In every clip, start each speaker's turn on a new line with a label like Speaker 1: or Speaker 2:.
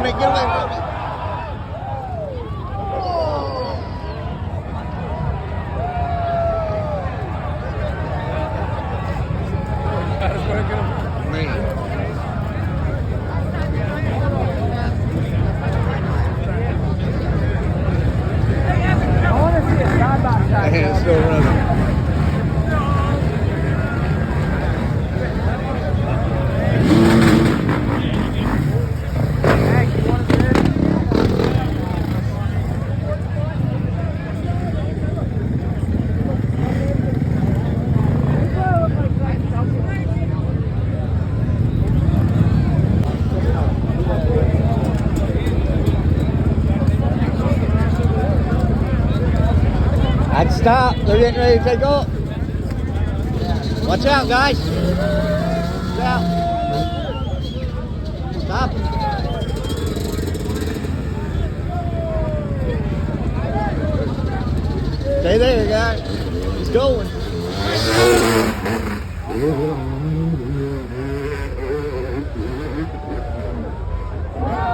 Speaker 1: on it. Get away from it. Yeah, still running. I'd stop. They're getting ready to take off. Watch out, guys. Watch out. Stop. Stay there, guys. He's going.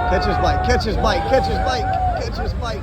Speaker 1: Catch his bike. Catch his bike. Catch his bike. Catch his bike.